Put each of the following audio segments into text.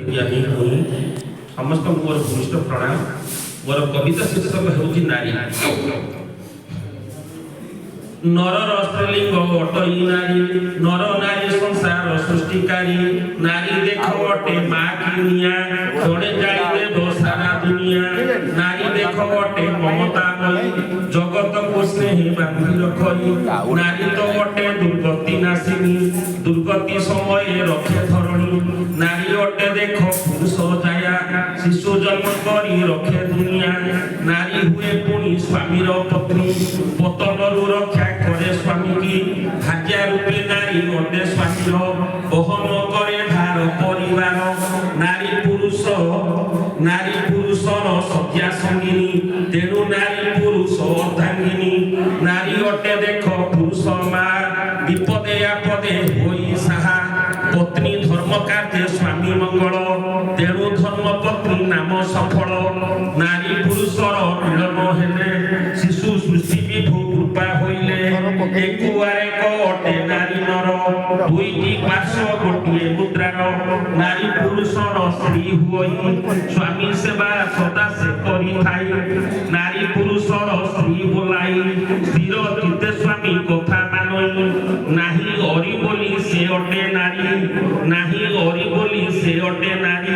ज्ञानी हुई समस्त मोर भूमिष्ठ प्रणाम मोर कविता शीर्षक ହେଉଛି ନାରୀ। नरर स्त्रीलिंग अटई नारी नर नारी संसार सृष्टिकारी नारी देख अटे माँ की निया जड़े जाई देव सारा दुनिया नारी देख अटे ममतामयी जगत को स्नेह बांधी रखई नारी तो अटे दुर्गति नाशिनी दुर्गति समय रखे धरणी नारी अटे देख पुरुष जाया शिशु जन्म करी रखे दुनिया नारी हुए पुणी स्वामीर पत्नी पतनरु रक्षा करे स्वामी की भाग्य रूपे नारी अटे स्वामीर बहन करे भार परिवार नारी पुरुषर सज्ञा संगिनी तेणु नारी पुरुष अर्धांगिनी नारी अटे देख पुरुष मा विपदे आपदे होई साहा पत्नी धर्म कार्य स्वामी मंगल तेणु धर्म पत्नी नाम सफल नारी पुरुषर मिलन हेले शिशु सृष्टि विभु कृपा होइले एकुआरे अटे नारी नर दुईटी पार्श्व गोटिए मुद्रार नारी पुरुषर स्त्री हुई स्वामी सेवा सदा से करी थाई नारी पुरुषर स्त्री बोलाई स्थिर चित्ते स्वामी कथा मानई नाही अरी बोली से अटे नारी नाही अरी बोली से अटे नारी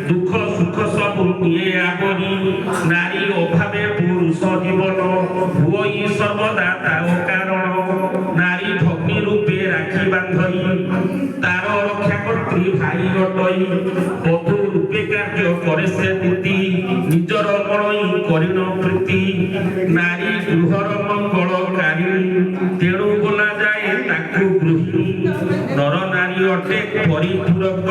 दुख सुख सब निये आवरी नारी अभावे पुरुष जीवन हुई सर्वदा ताओ कारण नारी भग्नी रूपे राखी बांधई तार रक्षा कर्त्री भाई अटई बधू रूपे कार्य करे से नीति निजर मणई करिन प्रीति नारी गृहर मंगलकारी तेणु बोला जाए ताकू गृहिणी नर नारी अटे परिपूरक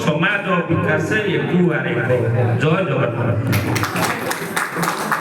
समाज विकास एकुआरे जय जगन्नाथ।